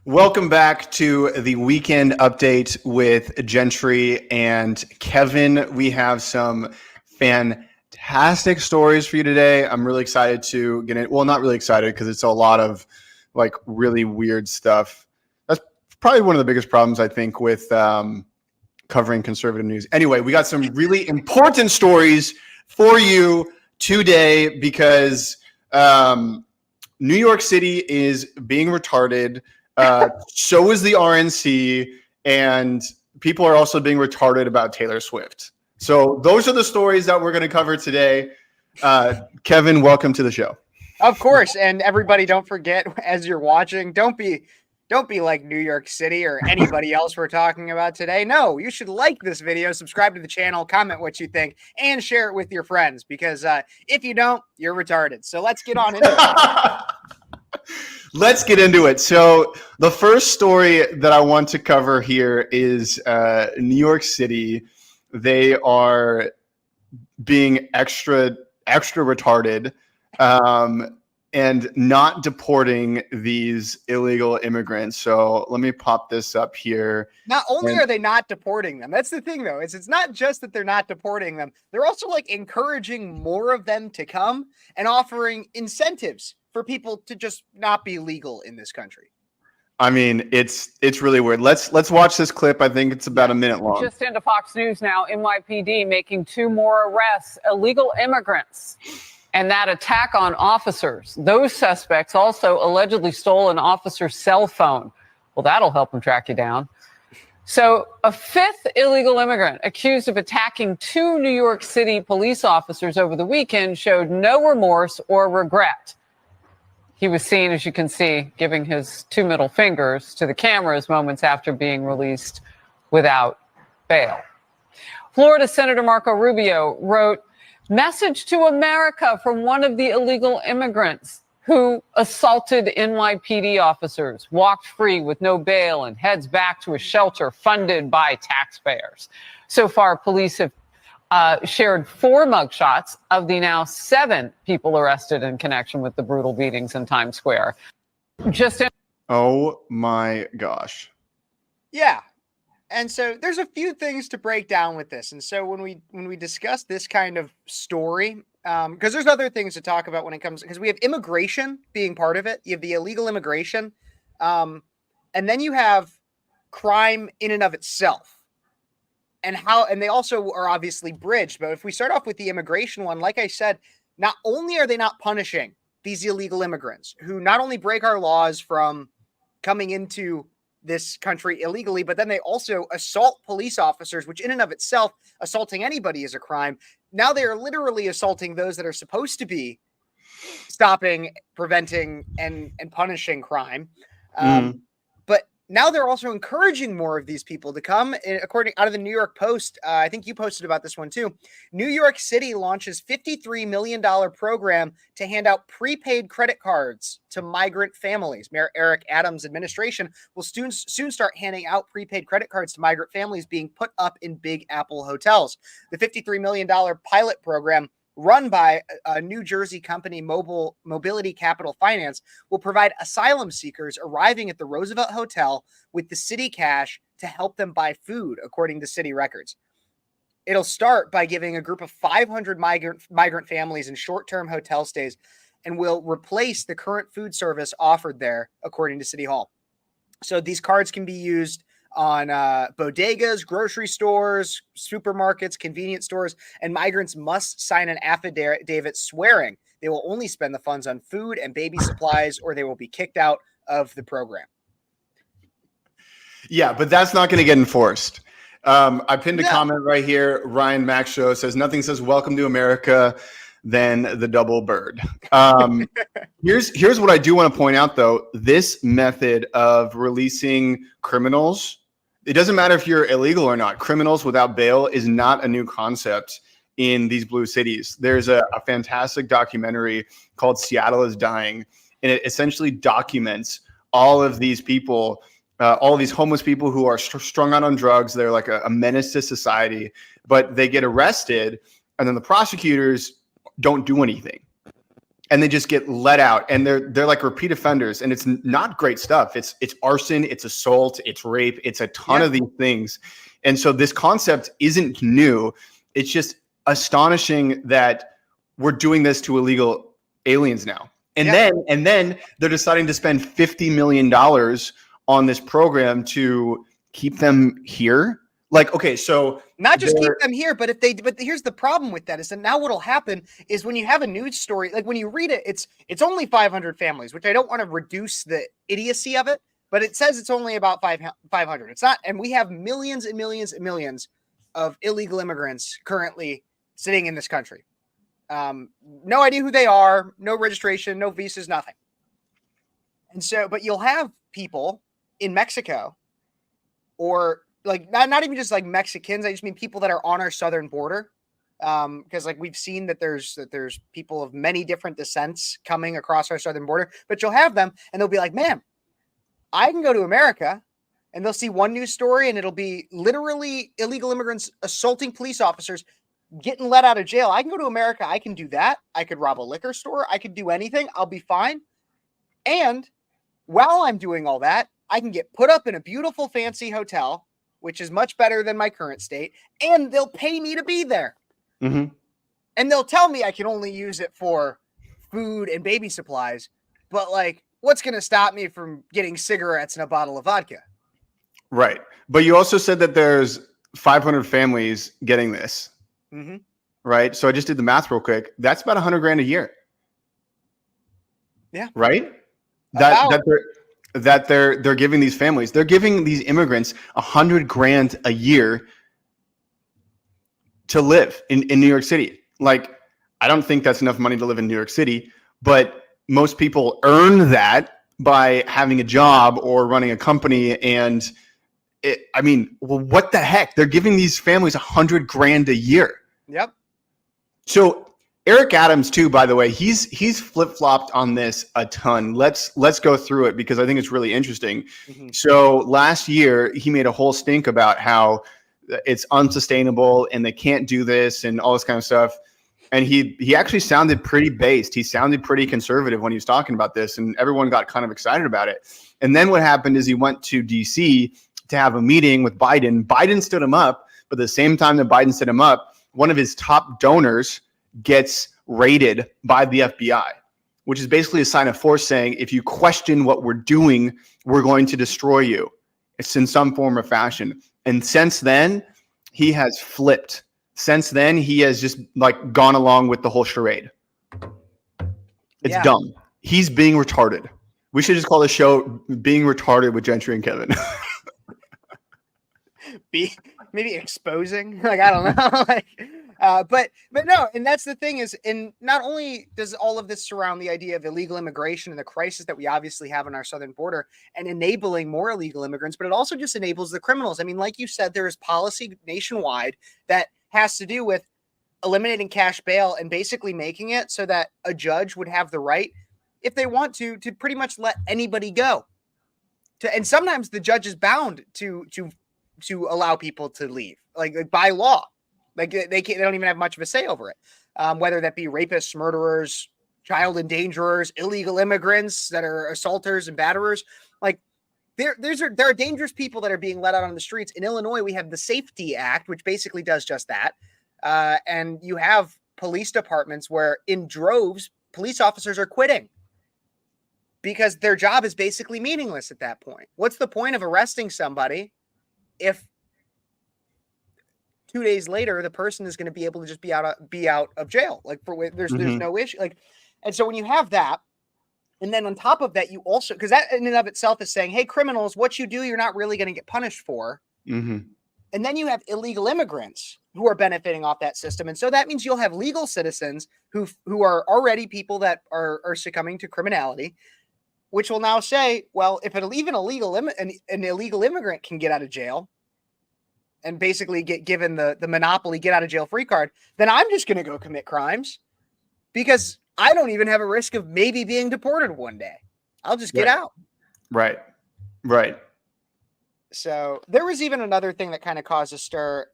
Welcome back to the weekend update with Gentry and Kevin. We have some fantastic stories for you today. I'm really excited to get in. Well, not really excited because it's a lot of like really weird stuff. That's probably one of the biggest problems I think with covering conservative news. Anyway, we got some really important stories for you today because New York City is being retarded. So is the RNC, and people are also being retarded about Taylor Swift. So those are the stories that we're going to cover today. Kevin, welcome to the show. Of course, and everybody, don't forget as you're watching, don't be like New York City or anybody else we're talking about today. No, you should like this video, subscribe to the channel, comment what you think, and share it with your friends because if you don't, you're retarded. So let's get on into it. Let's get into it. So the first story that I want to cover here is New York City. They are being extra retarded and not deporting these illegal immigrants. So let me pop this up here. Not only are they not deporting them, that's the thing though, it's not just that they're not deporting them. They're also like encouraging more of them to come and offering incentives for people to just not be legal in this country. I mean, it's really weird. Let's watch this clip. I think it's about a minute long. Just into Fox News now, NYPD making 2 more arrests, illegal immigrants, and that attack on officers. Those suspects also allegedly stole an officer's cell phone. Well, that'll help them track you down. So a 5th illegal immigrant accused of attacking 2 New York City police officers over the weekend showed no remorse or regret. He was seen, as you can see, giving his 2 middle fingers to the cameras moments after being released without bail. Florida Senator Marco Rubio wrote, "Message to America from one of the illegal immigrants who assaulted NYPD officers, walked free with no bail, and heads back to a shelter funded by taxpayers." So far, police have shared 4 mugshots of the now 7 people arrested in connection with the brutal beatings in Times Square. Oh my gosh. Yeah. And so there's a few things to break down with this. And so when we discuss this kind of story, because there's other things to talk about when it comes, because we have immigration being part of it. You have the illegal immigration. And then you have crime in and of itself. And they also are obviously bridged. But if we start off with the immigration one, like I said, not only are they not punishing these illegal immigrants who not only break our laws from coming into this country illegally, but then they also assault police officers, which in and of itself, assaulting anybody is a crime. Now they are literally assaulting those that are supposed to be stopping, preventing, and punishing crime. But now they're also encouraging more of these people to come. According out of the New York Post, I think you posted about this one too. New York City launches $53 million program to hand out prepaid credit cards to migrant families. Mayor Eric Adams' administration will soon start handing out prepaid credit cards to migrant families being put up in Big Apple hotels. The $53 million pilot program, run by a New Jersey company, Mobility Capital Finance, will provide asylum seekers arriving at the Roosevelt Hotel with the city cash to help them buy food, according to city records. It'll start by giving a group of 500 migrant families in short-term hotel stays and will replace the current food service offered there, according to City Hall. So these cards can be used on bodegas, grocery stores, supermarkets, convenience stores, and migrants must sign an affidavit swearing they will only spend the funds on food and baby supplies or they will be kicked out of the program. Yeah, but that's not going to get enforced. I pinned a comment right here. Ryan Maxshow says, "Nothing says welcome to America than the double bird." Here's what I do want to point out, though. This method of releasing criminals, it doesn't matter if you're illegal or not. Criminals without bail is not a new concept in these blue cities. There's a fantastic documentary called Seattle is Dying, and it essentially documents all of these people, all of these homeless people who are strung out on drugs. They're like a menace to society, but they get arrested, and then the prosecutors don't do anything. and they just get let out, and they're like repeat offenders, and it's not great stuff. It's arson, it's assault, it's rape, it's a ton of these things. And so this concept isn't new. It's just astonishing that we're doing this to illegal aliens now. And then they're deciding to spend $50 million on this program to keep them here. Like, okay, so not just keep them here, but here's the problem with that is that now what'll happen is when you have a news story, like when you read it, it's only 500 families, which I don't want to reduce the idiocy of it, but it says it's only about 500. It's not, and we have millions and millions and millions of illegal immigrants currently sitting in this country. No idea who they are, no registration, no visas, nothing. And so, but you'll have people in Mexico, or like not even just like Mexicans. I just mean people that are on our southern border. Because like we've seen that there's people of many different descents coming across our southern border, but you'll have them and they'll be like, man, I can go to America, and they'll see one news story and it'll be literally illegal immigrants assaulting police officers, getting let out of jail. I can go to America. I can do that. I could rob a liquor store. I could do anything. I'll be fine. And while I'm doing all that, I can get put up in a beautiful fancy hotel, which is much better than my current state. And they'll pay me to be there. Mm-hmm. And they'll tell me I can only use it for food and baby supplies. But like, what's going to stop me from getting cigarettes and a bottle of vodka? Right. But you also said that there's 500 families getting this. Mm-hmm. Right. So I just did the math real quick. That's about $100,000 a year. Yeah. Right. That they're giving these families, they're giving these immigrants $100,000 a year to live in New York City. Like, I don't think that's enough money to live in New York City, but most people earn that by having a job or running a company. And what the heck? They're giving these families $100,000 a year. Yep. So Eric Adams too, by the way, he's flip-flopped on this a ton. Let's go through it because I think it's really interesting. Mm-hmm. So last year he made a whole stink about how it's unsustainable and they can't do this and all this kind of stuff. And he actually sounded pretty based. He sounded pretty conservative when he was talking about this, and everyone got kind of excited about it. And then what happened is he went to DC to have a meeting with Biden. Biden stood him up, but at the same time that Biden stood him up, one of his top donors gets raided by the FBI, which is basically a sign of force saying, if you question what we're doing, we're going to destroy you. It's in some form or fashion. And since then, he has flipped. Since then, he has just like gone along with the whole charade. It's dumb. He's being retarded. We should just call the show Being Retarded with Gentry and Kevin. Maybe exposing, like, I don't know. But no, and that's the thing is, and not only does all of this surround the idea of illegal immigration and the crisis that we obviously have on our southern border and enabling more illegal immigrants, but it also just enables the criminals. I mean, like you said, there is policy nationwide that has to do with eliminating cash bail and basically making it so that a judge would have the right, if they want to pretty much let anybody go. And sometimes the judge is bound to allow people to leave, like by law. Like they don't even have much of a say over it, whether that be rapists, murderers, child endangerers, illegal immigrants that are assaulters and batterers. Like there are dangerous people that are being let out on the streets. In Illinois, we have the Safety Act, which basically does just that. And you have police departments where in droves, police officers are quitting because their job is basically meaningless at that point. What's the point of arresting somebody if 2 days later the person is going to be able to just be out of jail? Like there's no issue. Like, and so when you have that, and then on top of that, you also, because that in and of itself is saying, hey, criminals, what you do, you're not really going to get punished for. Mm-hmm. And then you have illegal immigrants who are benefiting off that system. And so that means you'll have legal citizens who are already people that are succumbing to criminality, which will now say, well, if an illegal immigrant can get out of jail and basically get given the monopoly get out of jail free card, then I'm just going to go commit crimes because I don't even have a risk of maybe being deported one day. I'll just get out. Right. So there was even another thing that kind of caused a stir.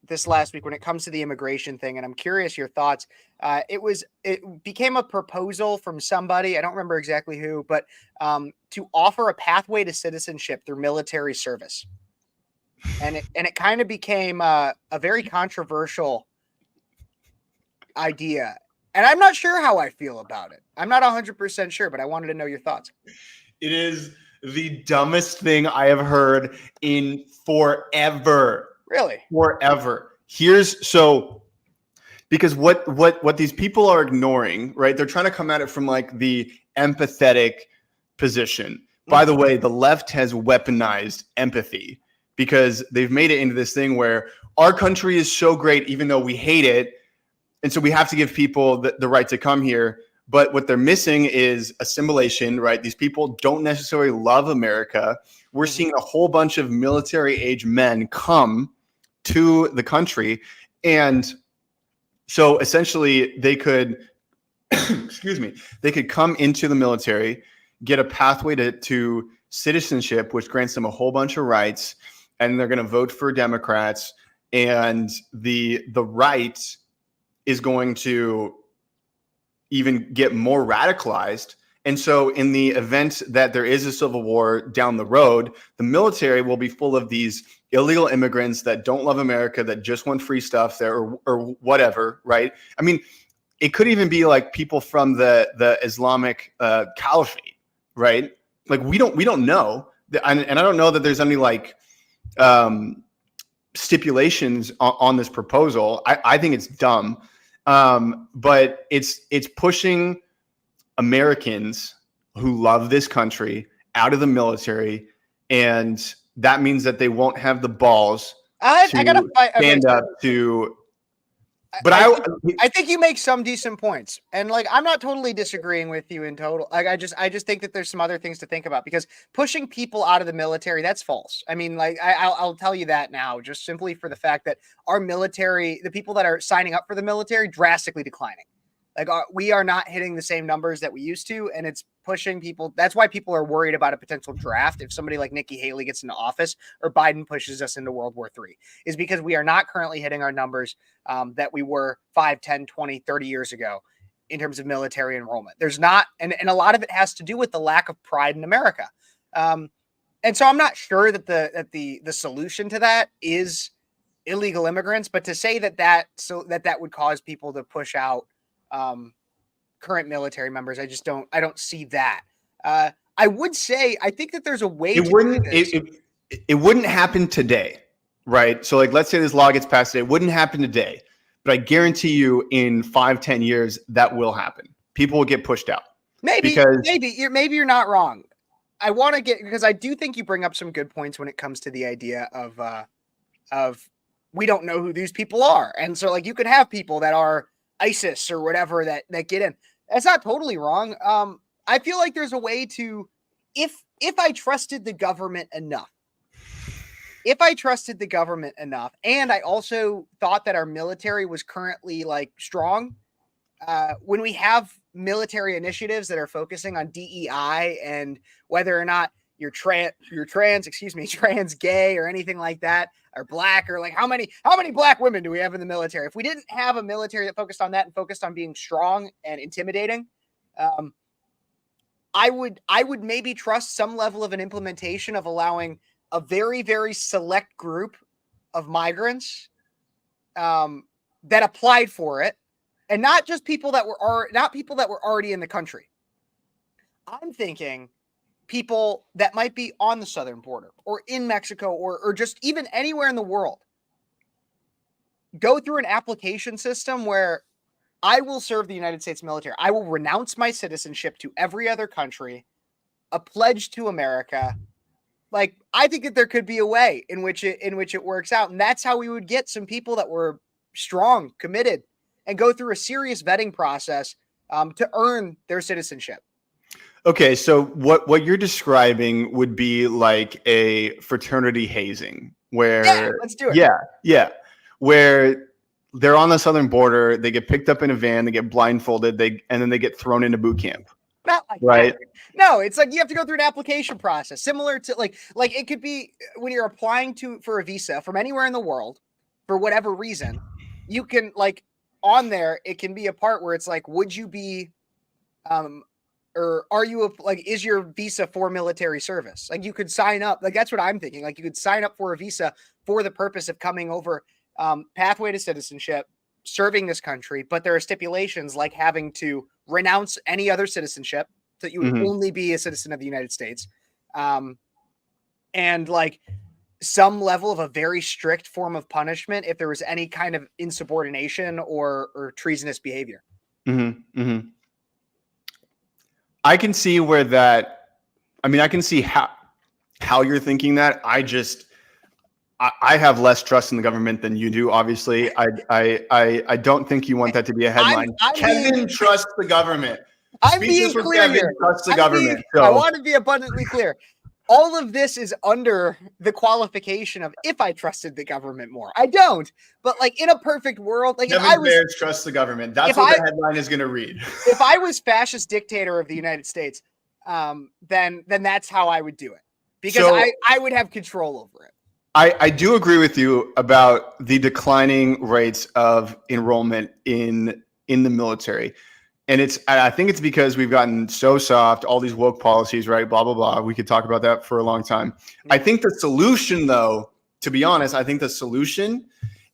this last week when it comes to the immigration thing, and I'm curious your thoughts. It became a proposal from somebody, I don't remember exactly who, but to offer a pathway to citizenship through military service. And it kind of became a very controversial idea. And I'm not sure how I feel about it. I'm not 100% sure, but I wanted to know your thoughts. It is the dumbest thing I have heard in forever. Really? Forever. Because what these people are ignoring, right? They're trying to come at it from like the empathetic position. By the way, the left has weaponized empathy because they've made it into this thing where our country is so great, even though we hate it. And so we have to give people the right to come here. But what they're missing is assimilation, right? These people don't necessarily love America. We're seeing a whole bunch of military age men come to the country. And so essentially they could, they could come into the military, get a pathway to citizenship, which grants them a whole bunch of rights. And they're going to vote for Democrats. And the right is going to even get more radicalized. And so in the event that there is a civil war down the road, the military will be full of these illegal immigrants that don't love America, that just want free stuff there or whatever, right? I mean, it could even be like people from the Islamic caliphate, right? Like we don't know. And I don't know that there's any like stipulations on this proposal. I think it's dumb. But it's pushing Americans who love this country out of the military, and that means that they won't have the balls I gotta fight. stand up to. But I think you make some decent points, and like I'm not totally disagreeing with you in total. Like I just think that there's some other things to think about because pushing people out of the military, that's false. I mean, like I'll tell you that now, just simply for the fact that our military, the people that are signing up for the military, drastically declining. Like we are not hitting the same numbers that we used to, and it's pushing people. That's why people are worried about a potential draft if somebody like Nikki Haley gets into office or Biden pushes us into World War III, is because we are not currently hitting our numbers that we were 5, 10, 20, 30 years ago in terms of military enrollment. There's not, and a lot of it has to do with the lack of pride in America. And so I'm not sure that the solution to that is illegal immigrants, but to say that would cause people to push out current military members, I don't see that. I would say, I think that there's a way it wouldn't happen today, right? So like, let's say this law gets passed today, it wouldn't happen today, but I guarantee you in 5-10 years, that will happen. People will get pushed out. Maybe you're not wrong. I want to because I do think you bring up some good points when it comes to the idea of we don't know who these people are. And so like you could have people that are ISIS or whatever that get in. That's not totally wrong. I feel like there's a way to, if I trusted the government enough, and I also thought that our military was currently like strong, when we have military initiatives that are focusing on DEI and whether or not you're trans, gay or anything like that, or black, or like how many black women do we have in the military? If we didn't have a military that focused on that and focused on being strong and intimidating, I would maybe trust some level of an implementation of allowing a very, very select group of migrants that applied for it, and not just people that were already in the country. I'm thinking people that might be on the southern border or in Mexico or just even anywhere in the world go through an application system where I will serve the United States military. I will renounce my citizenship to every other country, a pledge to America. Like, I think that there could be a way in which it works out. And that's how we would get some people that were strong, committed, and go through a serious vetting process to earn their citizenship. Okay, so what you're describing would be like a fraternity hazing where let's do it. Yeah. Where they're on the southern border, they get picked up in a van, they get blindfolded, and then they get thrown into boot camp. Not like right. That. No, it's like you have to go through an application process similar to like it could be when you're applying for a visa from anywhere in the world. for whatever reason, you can like on there, it can be a part where it's like, would you be, or are you like, is your visa for military service? Like you could sign up. Like, that's what I'm thinking. Like you could sign up for a visa for the purpose of coming over, pathway to citizenship, serving this country. But there are stipulations like having to renounce any other citizenship, so that you would only be a citizen of the United States. And like some level of a very strict form of punishment if there was any kind of insubordination or treasonous behavior. I can see where that, I mean, I can see how you're thinking that. I have less trust in the government than you do. Obviously, I don't think you want that to be a headline. Kevin trusts the government. I'm being clear here. Trusts the government. I want to be abundantly clear. All of this is under the qualification of if I trusted the government more. I don't. But like in a perfect world, like Kevin if I was, Phares trusts the government. That's what the headline is going to read. If I was fascist dictator of the United States, then that's how I would do it, because I would have control over it. I do agree with you about the declining rates of enrollment in the military. And I think it's because we've gotten so soft, all these woke policies, right? Blah, blah, blah. We could talk about that for a long time. I think the solution, though, to be honest, I think the solution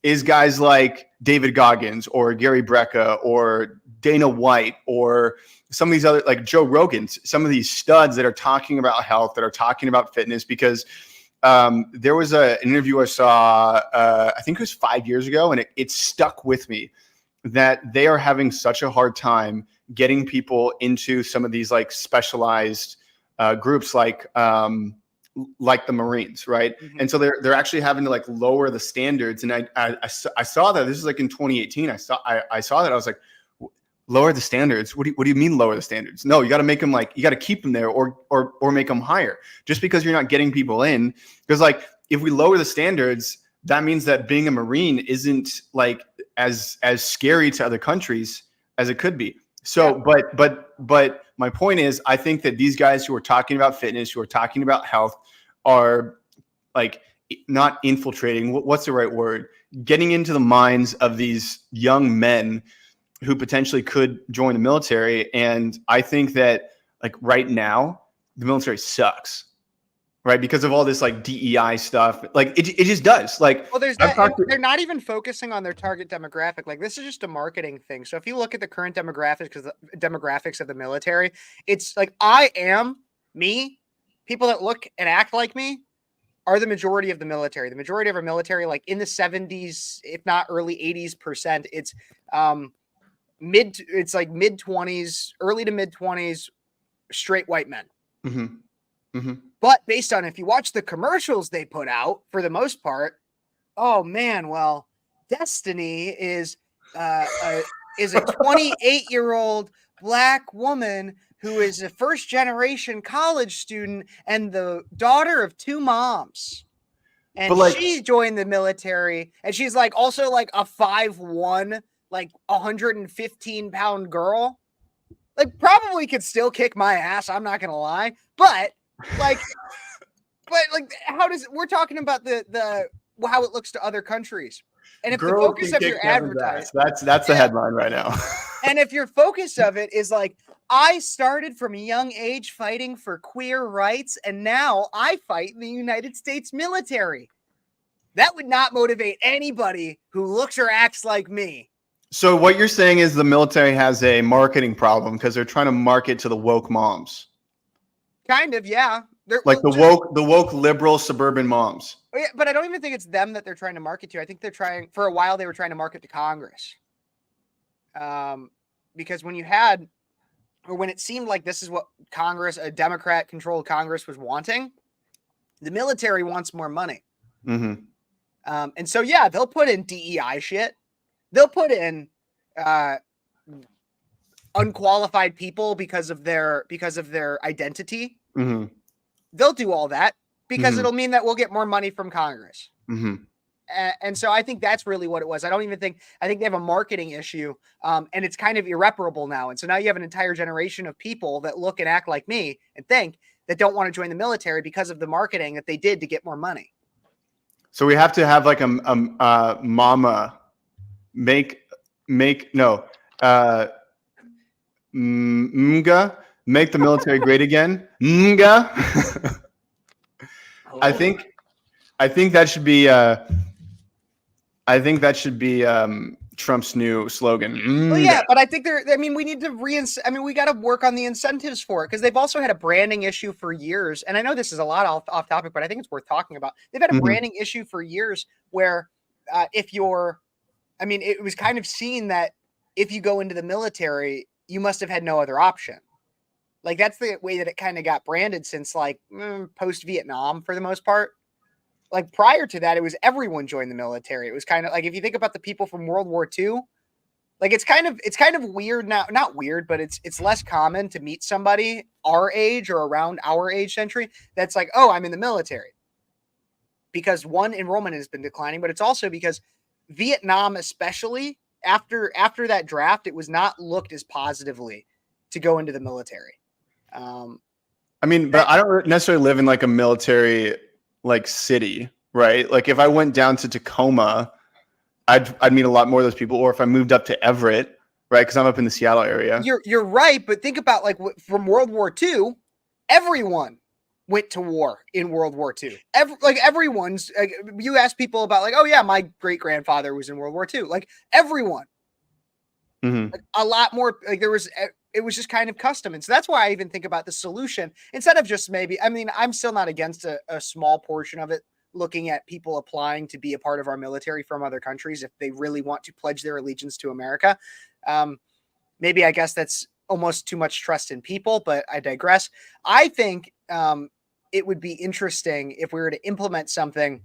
is guys like David Goggins or Gary Brecka or Dana White or some of these other, like Joe Rogan's, some of these studs that are talking about health, that are talking about fitness, because there was an interview I saw, I think it was 5 years ago, and it stuck with me, that they are having such a hard time getting people into some of these like specialized groups, like the Marines, right? And so they're actually having to like lower the standards. And I saw that this is like in 2018. I saw that I was like, lower the standards. What do you mean lower the standards? No, you got to make them you got to keep them there or make them higher. Just because you're not getting people in, because like if we lower the standards, that means that being a Marine isn't like as scary to other countries as it could be. So, yeah. But my point is, I think that these guys who are talking about fitness, who are talking about health, are like not infiltrating. What's the right word? Getting into the minds of these young men who potentially could join the military. And I think that like right now, the military sucks. Right, because of all this like DEI stuff, like it just does. Like, well, there's that, they're not even focusing on their target demographic. Like, this is just a marketing thing. So if you look at the current demographics of the military, it's like people that look and act like me are the majority of the military. The majority of our military, like in the 70s, if not early 80s%, it's mid 20s, early to mid 20s, straight white men. But based on, if you watch the commercials they put out, for the most part, oh man, well, Destiny is a 28-year-old Black woman who is a first-generation college student and the daughter of two moms. And she joined the military, and she's like also like a 5'1", like 115-pound girl. Like, probably could still kick my ass, I'm not gonna lie, but we're talking about the how it looks to other countries. And if the focus of your advertising, that's the headline right now. And if your focus of it is like, I started from a young age fighting for queer rights, and now I fight in the United States military, that would not motivate anybody who looks or acts like me. So what you're saying is the military has a marketing problem because they're trying to market to the woke moms. Kind of, yeah. They're like the woke liberal suburban moms. Oh, yeah, but I don't even think it's them that they're trying to market to. I think they're trying, for a while, they were trying to market to Congress. Because when it seemed like this is what Congress, a Democrat-controlled Congress, was wanting, the military wants more money. And so, yeah, they'll put in DEI shit. They'll put in unqualified people because of their identity. They'll do all that because it'll mean that we'll get more money from Congress. And so I think that's really what it was. I think they have a marketing issue, and it's kind of irreparable now. And so now you have an entire generation of people that look and act like me and think that don't want to join the military because of the marketing that they did to get more money. So we have to have like mama make no mga make the military great again. Mga. I think that should be Trump's new slogan. Well, yeah, but I think we need to we got to work on the incentives for it because they've also had a branding issue for years. And I know this is a lot off topic, but I think it's worth talking about. They've had a branding issue for years where it was kind of seen that if you go into the military, you must have had no other option. Like that's the way that it kind of got branded since like post Vietnam for the most part. Like prior to that, it was everyone joined the military. It was kind of like if you think about the people from World War II. Like it's kind of weird now, not weird, but it's less common to meet somebody our age or around our age century that's like, oh, I'm in the military. Because one, enrollment has been declining, but it's also because Vietnam, especially after that draft, it was not looked as positively to go into the military. But I don't necessarily live in like a military like city, right? Like if I went down to Tacoma, I'd meet a lot more of those people, or if I moved up to Everett, right? Because I'm up in the Seattle area. You're right, but think about like from World War II, everyone went to war in World War II. Everyone's like, you ask people about like, oh yeah, my great grandfather was in World War II. Like everyone, like, a lot more. Like it was just kind of custom, and so that's why I even think about the solution instead of just maybe. I mean, I'm still not against a small portion of it. Looking at people applying to be a part of our military from other countries if they really want to pledge their allegiance to America. Maybe I guess that's almost too much trust in people, but I digress. I think it would be interesting if we were to implement something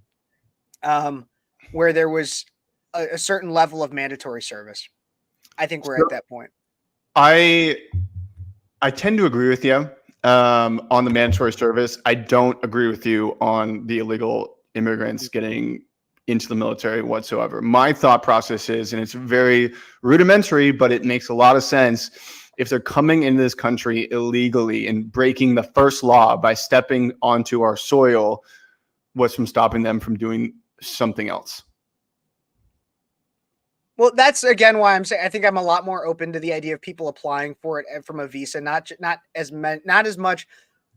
where there was a certain level of mandatory service. I think we're at that point. I tend to agree with you on the mandatory service. I don't agree with you on the illegal immigrants getting into the military whatsoever. My thought process is, and it's very rudimentary, but it makes a lot of sense. If they're coming into this country illegally and breaking the first law by stepping onto our soil, what's from stopping them from doing something else? Well, that's again why I'm saying I think I'm a lot more open to the idea of people applying for it from a visa, not as much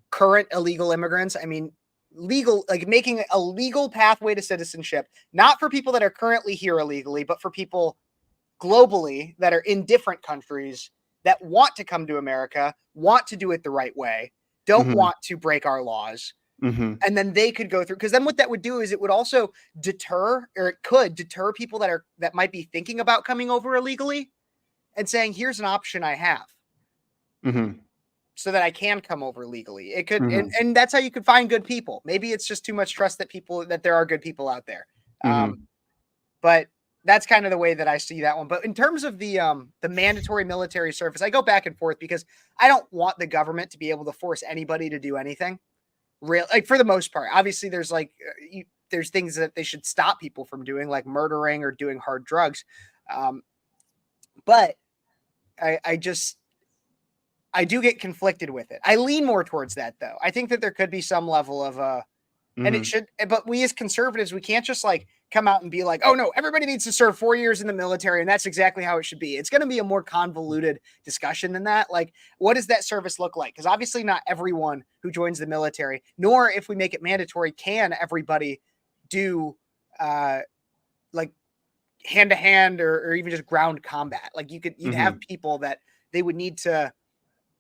current illegal immigrants. I mean, legal, like making a legal pathway to citizenship, not for people that are currently here illegally, but for people globally that are in different countries that want to come to America, want to do it the right way, don't want to break our laws. And then they could go through, because then what that would do is it would also deter, or it could deter people that might be thinking about coming over illegally and saying, here's an option I have. So that I can come over legally. It could, and that's how you could find good people. Maybe it's just too much trust that there are good people out there. But that's kind of the way that I see that one. But in terms of the mandatory military service, I go back and forth because I don't want the government to be able to force anybody to do anything. Real, like for the most part. Obviously, there's like there's things that they should stop people from doing, like murdering or doing hard drugs. But I do get conflicted with it. I lean more towards that, though. I think that there could be some level of and it should, but we as conservatives, we can't just like come out and be like, oh no, everybody needs to serve 4 years in the military. And that's exactly how it should be. It's going to be a more convoluted discussion than that. Like, what does that service look like? Because obviously not everyone who joins the military, nor if we make it mandatory, can everybody do like hand to hand or even just ground combat. Like you'd have people that they would need to,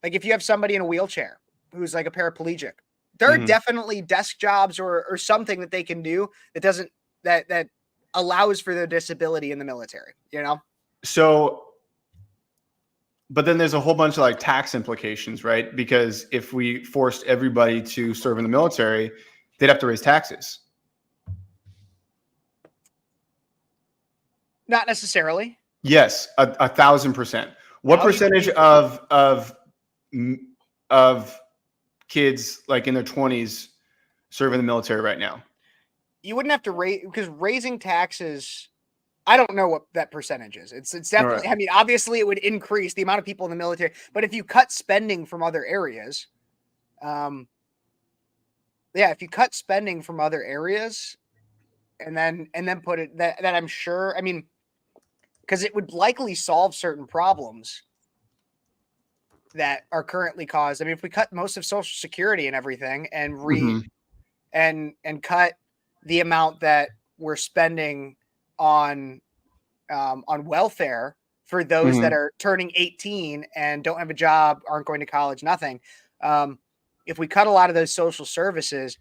like if you have somebody in a wheelchair who's like a paraplegic, there are definitely desk jobs or something that they can do that allows for their disability in the military, you know? So, but then there's a whole bunch of like tax implications, right? Because if we forced everybody to serve in the military, they'd have to raise taxes. Not necessarily. Yes, 1,000%. What percentage of kids like in their 20s serve in the military right now? You wouldn't have to raise, because raising taxes, I don't know what that percentage is. It's definitely, right. I mean, obviously it would increase the amount of people in the military, but if you cut spending from other areas, if you cut spending from other areas, and then put it that I'm sure. I mean, because it would likely solve certain problems that are currently caused. I mean, if we cut most of Social Security and everything, and and cut the amount that we're spending on welfare for those that are turning 18 and don't have a job, aren't going to college, nothing. If we cut a lot of those social services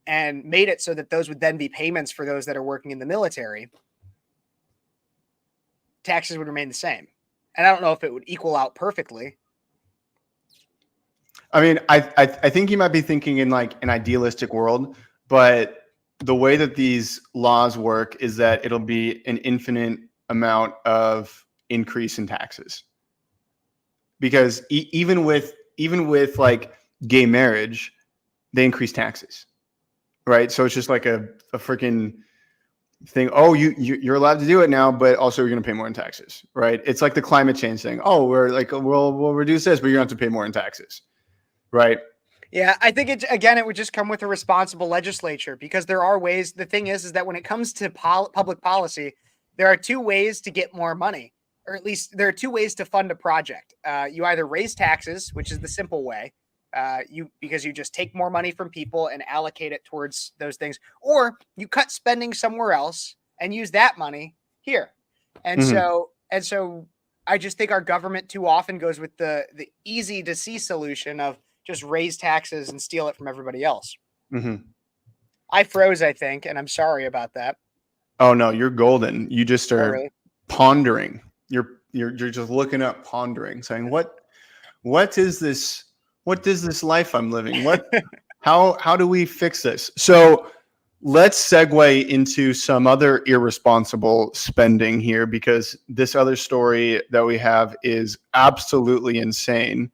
and made it so that those would then be payments for those that are working in the military, taxes would remain the same. And I don't know if it would equal out perfectly. I mean, I think you might be thinking in like an idealistic world, but the way that these laws work is that it'll be an infinite amount of increase in taxes. Because even with like gay marriage, they increase taxes, right? So it's just like a freaking thing. Oh, you're allowed to do it now, but also you're going to pay more in taxes, right? It's like the climate change thing. Oh, we're like we'll reduce this, but you're going to have to pay more in taxes. Right. Yeah, I think it would just come with a responsible legislature, because there are ways. The thing is that when it comes to public policy, there are two ways to get more money, or at least there are two ways to fund a project. You either raise taxes, which is the simple way, because you just take more money from people and allocate it towards those things, or you cut spending somewhere else and use that money here. And so I just think our government too often goes with the easy to see solution of just raise taxes and steal it from everybody else. I froze, I think, and I'm sorry about that. Oh no, you're golden. You just are really? Pondering. You're just looking up, pondering, saying, what is this? What is this life I'm living? What? how do we fix this? So let's segue into some other irresponsible spending here, because this other story that we have is absolutely insane.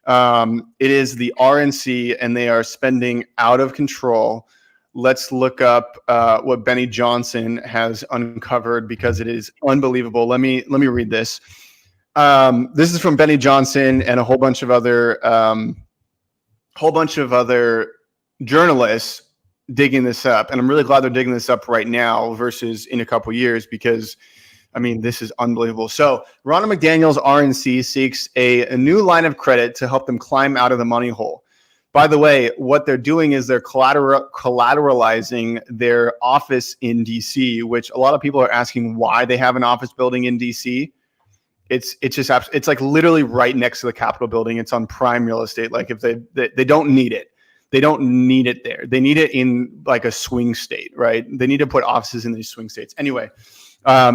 It is the RNC, and they are spending out of control. Let's look up what Benny Johnson has uncovered, because it is unbelievable. Let me read this. This is from Benny Johnson and a whole bunch of other journalists digging this up, and I'm really glad they're digging this up right now versus in a couple years, because I mean, this is unbelievable. So Ronna McDaniel's RNC seeks a new line of credit to help them climb out of the money hole. By the way, what they're doing is they're collateralizing their office in DC, which a lot of people are asking why they have an office building in DC. It's like literally right next to the Capitol building. It's on prime real estate. Like if they don't need it. They don't need it there. They need it in like a swing state, right? They need to put offices in these swing states. Anyway,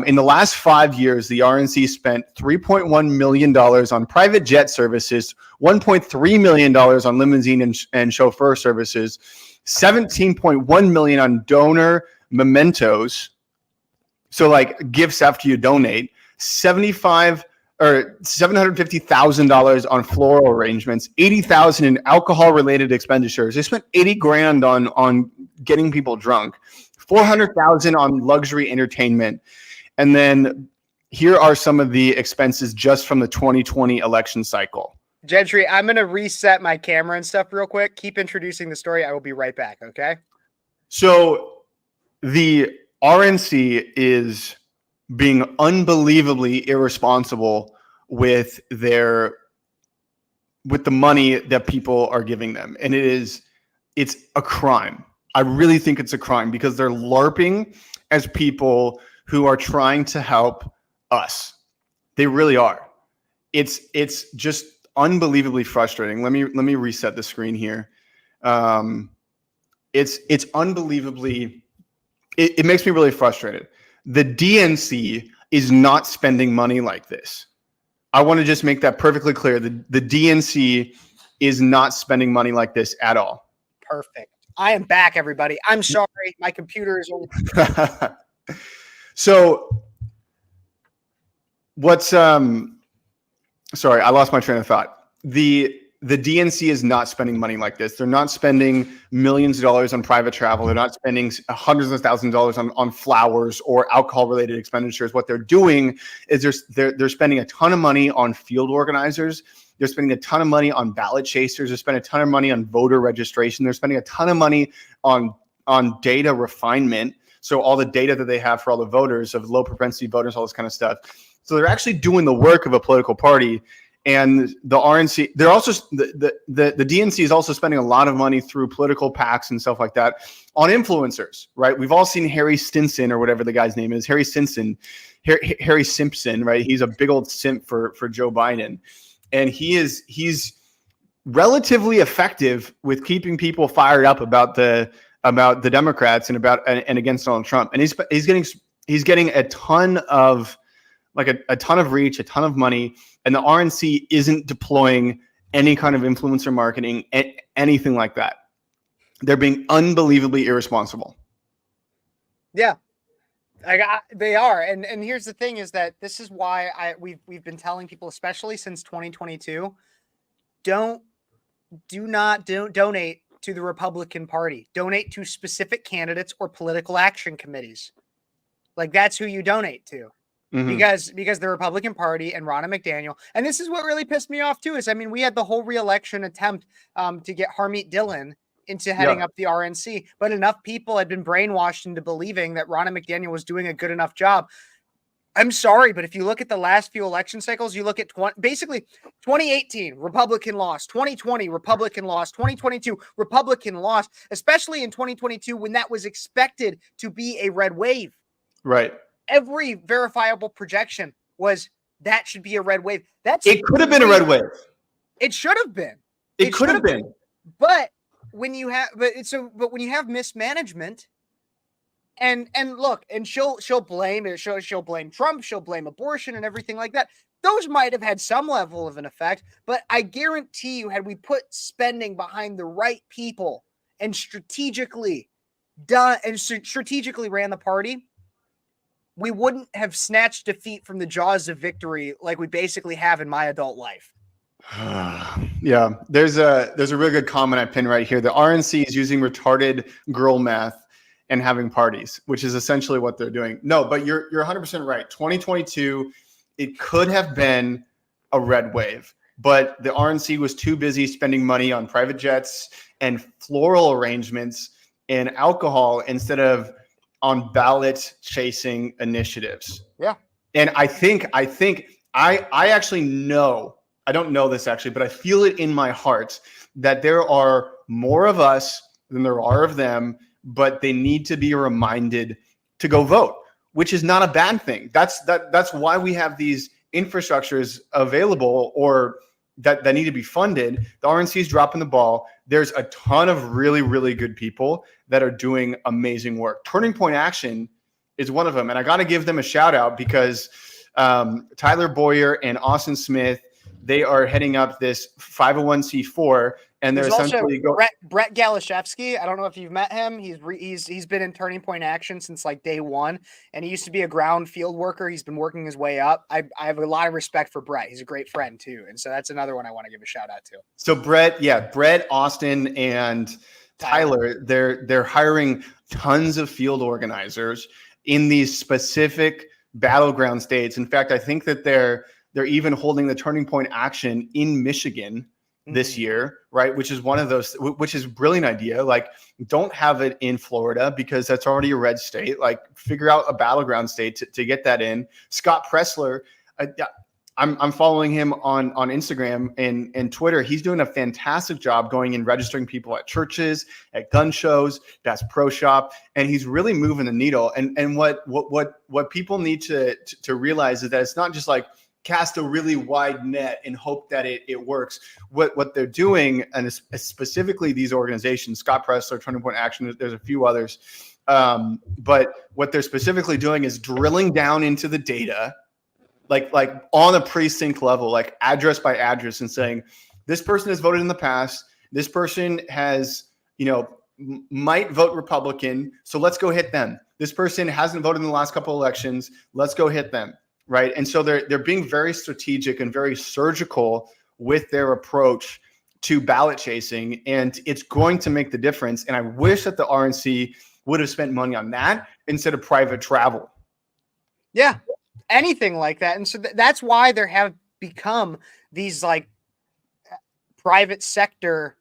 in the last 5 years, the RNC spent $3.1 million on private jet services, $1.3 million on limousine and chauffeur services, $17.1 million on donor mementos. So like gifts after you donate, $750,000 on floral arrangements, $80,000 in alcohol-related expenditures. They spent $80,000 on getting people drunk, $400,000 on luxury entertainment, and then here are some of the expenses just from the 2020 election cycle. Gentry, I'm going to reset my camera and stuff real quick. Keep introducing the story. I will be right back. Okay. So the RNC is being unbelievably irresponsible with the money that people are giving them. And it's a crime. I really think it's a crime, because they're LARPing as people who are trying to help us. They really are. It's just unbelievably frustrating. Let me reset the screen here. It's unbelievably, it makes me really frustrated. The DNC is not spending money like this. I want to just make that perfectly clear. The DNC is not spending money like this at all. Perfect. I am back, everybody. I'm sorry. My computer is only. So what's sorry, I lost my train of thought. The DNC is not spending money like this. They're not spending millions of dollars on private travel. They're not spending hundreds of thousands of dollars on flowers or alcohol-related expenditures. What they're doing is they're spending a ton of money on field organizers. They're spending a ton of money on ballot chasers. They're spending a ton of money on voter registration. They're spending a ton of money on data refinement. So all the data that they have for all the voters of low propensity voters, all this kind of stuff. So they're actually doing the work of a political party. And the RNC, they're also the DNC is also spending a lot of money through political PACs and stuff like that on influencers, right? We've all seen Harry Stinson or whatever the guy's name is, Harry Simpson, right? He's a big old simp for Joe Biden, and he's relatively effective with keeping people fired up about the Democrats and against Donald Trump, and he's getting a ton of a ton of reach, a ton of money, and the RNC isn't deploying any kind of influencer marketing, anything like that. They're being unbelievably irresponsible. Yeah, they are. And here's the thing is that this is why we've been telling people, especially since 2022, do not donate to the Republican Party. Donate to specific candidates or political action committees. Like, that's who you donate to. Mm-hmm. Because the Republican Party and Ronna McDaniel, and this is what really pissed me off too, is, I mean, we had the whole re-election attempt to get Harmeet Dillon into heading up the RNC, but enough people had been brainwashed into believing that Ronna McDaniel was doing a good enough job. I'm sorry, but if you look at the last few election cycles, you look at basically 2018, Republican lost, 2020, Republican lost, 2022, Republican lost, especially in 2022 when that was expected to be a red wave. Right. Every verifiable projection was that should be a red wave. It could have been a red wave. It should have been. It could have been. But when you have mismanagement, and look, and she'll blame Trump, she'll blame abortion and everything like that. Those might have had some level of an effect, but I guarantee you, had we put spending behind the right people and strategically ran the party, we wouldn't have snatched defeat from the jaws of victory like we basically have in my adult life. Yeah, there's a really good comment I pinned right here. The RNC is using retarded girl math and having parties, which is essentially what they're doing. No, but you're 100% right. 2022, it could have been a red wave, but the RNC was too busy spending money on private jets and floral arrangements and alcohol instead of on ballot chasing initiatives. Yeah. And I actually know, I don't know this actually, but I feel it in my heart that there are more of us than there are of them, but they need to be reminded to go vote, which is not a bad thing. That's why we have these infrastructures available or that need to be funded. The RNC is dropping the ball. There's a ton of really, really good people that are doing amazing work. Turning Point Action is one of them. And I got to give them a shout out because Tyler Boyer and Austin Smith, they are heading up this 501c4, and they're essentially Brett Galashevsky. I don't know if you've met him. He's been in Turning Point Action since like day one, and he used to be a ground field worker. He's been working his way up. I have a lot of respect for Brett. He's a great friend too, and so that's another one I want to give a shout out to. So Brett, Austin, and Tyler, they're hiring tons of field organizers in these specific battleground states. In fact, I think that they're even holding the Turning Point Action in Michigan this year, right? Which is which is a brilliant idea. Like, don't have it in Florida because that's already a red state. Like, figure out a battleground state to get that in. Scott Pressler, I'm following him on Instagram and Twitter. He's doing a fantastic job going and registering people at churches, at gun shows, Bass Pro Shop, and he's really moving the needle. And what people need to realize is that it's not just like cast a really wide net and hope that it works. What they're doing, and specifically these organizations, Scott Pressler, Turning Point Action, there's a few others, but what they're specifically doing is drilling down into the data, like on a precinct level, like address by address, and saying, this person has voted in the past, this person has, might vote Republican, so let's go hit them. This person hasn't voted in the last couple of elections, let's go hit them. Right. And so they're being very strategic and very surgical with their approach to ballot chasing. And it's going to make the difference. And I wish that the RNC would have spent money on that instead of private travel. Yeah, anything like that. And so that's why there have become these like private sector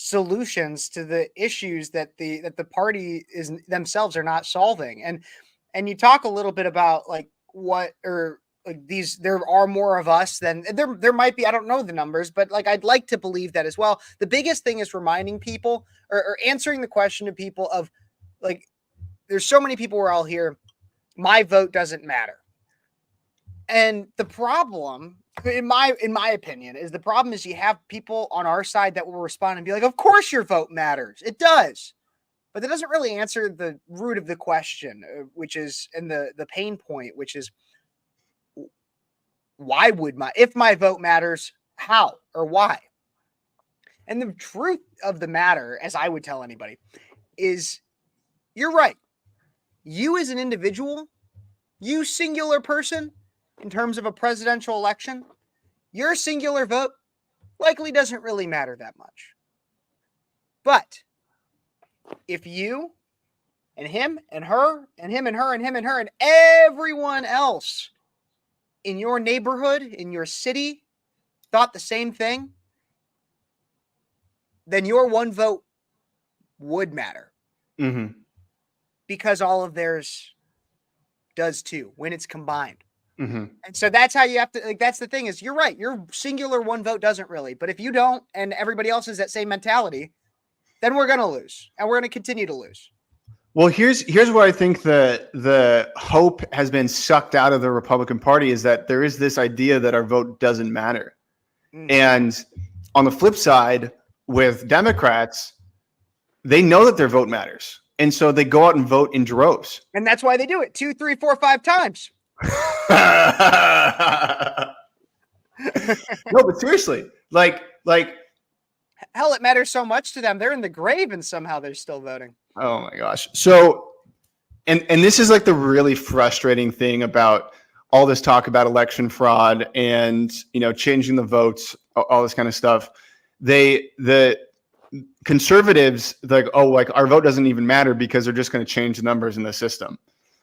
solutions to the issues that the party is themselves are not solving. And you talk a little bit about like what or like these there are more of us than there might be. I don't know the numbers, but like I'd like to believe that as well. The biggest thing is reminding people or answering the question to people of like there's so many people where I'll hear my vote doesn't matter. And the problem, in my opinion, is the problem is you have people on our side that will respond and be like, "Of course your vote matters. It does." But that doesn't really answer the root of the question, which is and the pain point, which is why would if my vote matters, how or why? And the truth of the matter, as I would tell anybody, is you're right. You as an individual, you singular person, in terms of a presidential election, your singular vote likely doesn't really matter that much. But if you and him and her and him and her and him and her and everyone else in your neighborhood, in your city, thought the same thing, then your one vote would matter. Mm-hmm. Because all of theirs does too when it's combined. Mm-hmm. And so that's how you have to, like, that's the thing is you're right. Your singular one vote doesn't really, but if you don't, and everybody else has that same mentality, then we're going to lose and we're going to continue to lose. Well, here's where I think the hope has been sucked out of the Republican Party is that there is this idea that our vote doesn't matter. Mm-hmm. And on the flip side, with Democrats, they know that their vote matters. And so they go out and vote in droves. And that's why they do it 2, 3, 4, 5 times. No, but seriously, like hell, it matters so much to them. They're in the grave and somehow they're still voting. Oh my gosh. So, and this is like the really frustrating thing about all this talk about election fraud and, changing the votes, all this kind of stuff. The conservatives, like our vote doesn't even matter because they're just going to change the numbers in the system.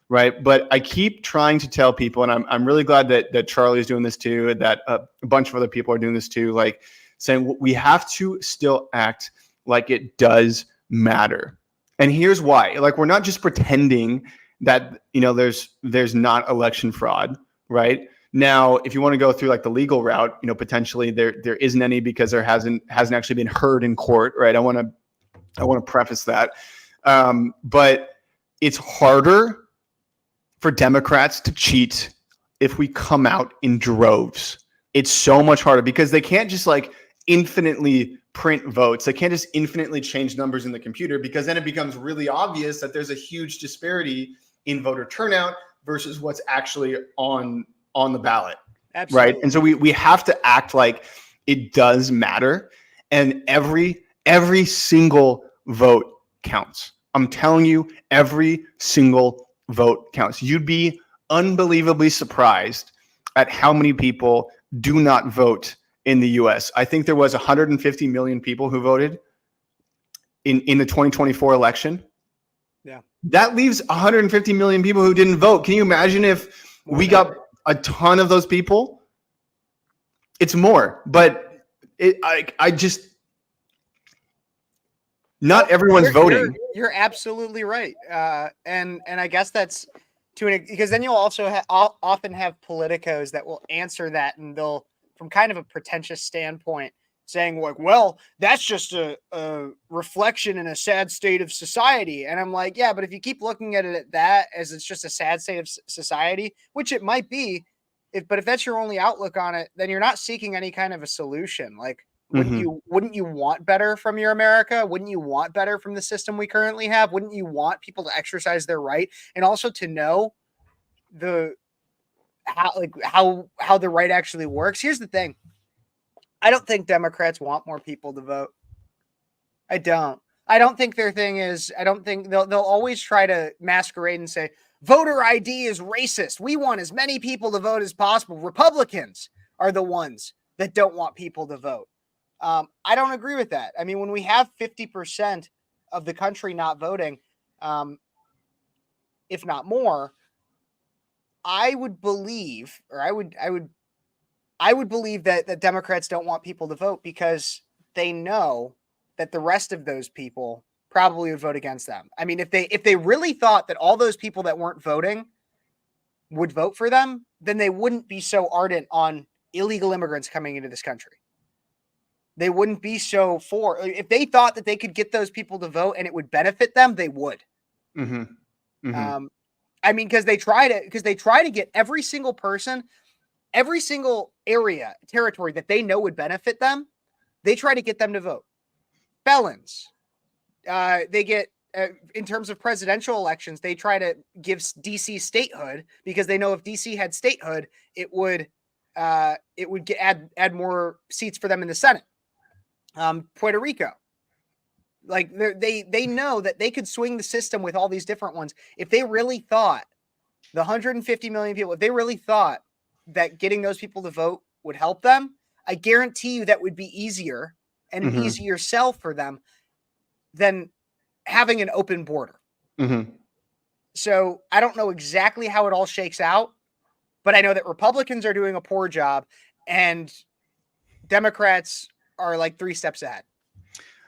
Right. But I keep trying to tell people, and I'm really glad that Charlie's doing this too, that a bunch of other people are doing this too, like saying we have to still act like it does matter. And here's why. Like, we're not just pretending that, there's not election fraud, right? Now, if you want to go through like the legal route, potentially there isn't any because there hasn't actually been heard in court, right? I want to preface that. But it's harder for Democrats to cheat if we come out in droves. It's so much harder because they can't just like infinitely print votes. They can't just infinitely change numbers in the computer because then it becomes really obvious that there's a huge disparity in voter turnout versus what's actually on the ballot. Absolutely. Right. And so we have to act like it does matter. And every single vote counts. I'm telling you, every single vote counts. You'd be unbelievably surprised at how many people do not vote in the US. I think there was 150 million people who voted in the 2024 election. Yeah. That leaves 150 million people who didn't vote. Can you imagine if we got a ton of those people? It's more, but I just not everyone's voting. You're absolutely right. And I guess that's because then you'll also often have politicos that will answer that, and they'll, from kind of a pretentious standpoint, saying like, well, that's just a reflection in a sad state of society. And I'm like, yeah, but if you keep looking at it at that as it's just a sad state of society, which it might be, but if that's your only outlook on it, then you're not seeking any kind of a solution. Like, wouldn't you want better from your America? Wouldn't you want better from the system we currently have? Wouldn't you want people to exercise their right and also to know how the right actually works? Here's the thing. I don't think Democrats want more people to vote. I don't think their thing is, I don't think they'll always try to masquerade and say voter ID is racist. We want as many people to vote as possible. Republicans are the ones that don't want people to vote. I don't agree with that. I mean, when we have 50% of the country not voting, if not more, I would believe that Democrats don't want people to vote because they know that the rest of those people probably would vote against them. I mean, if they really thought that all those people that weren't voting would vote for them, then they wouldn't be so ardent on illegal immigrants coming into this country. They wouldn't be so for. If they thought that they could get those people to vote and it would benefit them, they would. Mm-hmm. Mm-hmm. I mean, because they try to get every single person, every single area, territory that they know would benefit them, they try to get them to vote. Felons, they get in terms of presidential elections, they try to give DC statehood because they know if DC had statehood, it would add more seats for them in the Senate. Puerto Rico, like they know that they could swing the system with all these different ones. If they really thought the 150 million people, if they really thought that getting those people to vote would help them, I guarantee you that would be easier and an easier sell for them than having an open border. Mm-hmm. So I don't know exactly how it all shakes out, but I know that Republicans are doing a poor job and Democrats are like 3 steps ahead.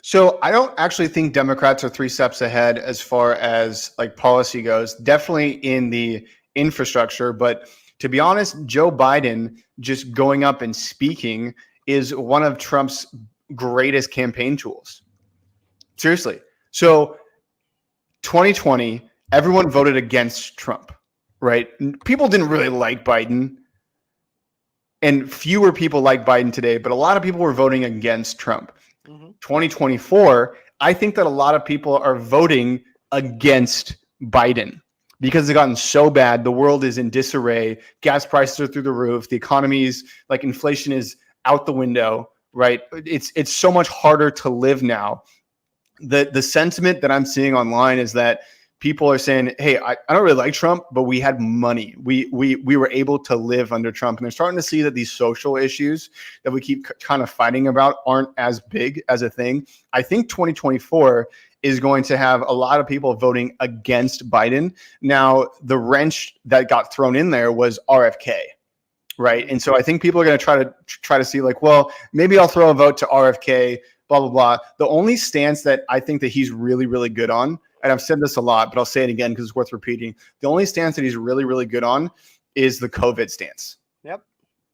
So I don't actually think Democrats are 3 steps ahead as far as like policy goes, definitely in the infrastructure. But to be honest, Joe Biden just going up and speaking is one of Trump's greatest campaign tools. Seriously. So 2020, everyone voted against Trump, right? People didn't really like Biden. And fewer people like Biden today, but a lot of people were voting against Trump. 2024, I think that a lot of people are voting against Biden because it's gotten so bad. The world is in disarray. Gas prices are through the roof. The economy's like inflation is out the window, right? It's so much harder to live now. The sentiment that I'm seeing online is that people are saying, hey, I don't really like Trump, but we had money. We were able to live under Trump. And they're starting to see that these social issues that we keep kind of fighting about aren't as big as a thing. I think 2024 is going to have a lot of people voting against Biden. Now, the wrench that got thrown in there was RFK, right? And so I think people are going to try to see like, well, maybe I'll throw a vote to RFK, blah, blah, blah. The only stance that I think that he's really, really good on, and I've said this a lot, but I'll say it again because it's worth repeating. The only stance that he's really, really good on is the COVID stance. Yep.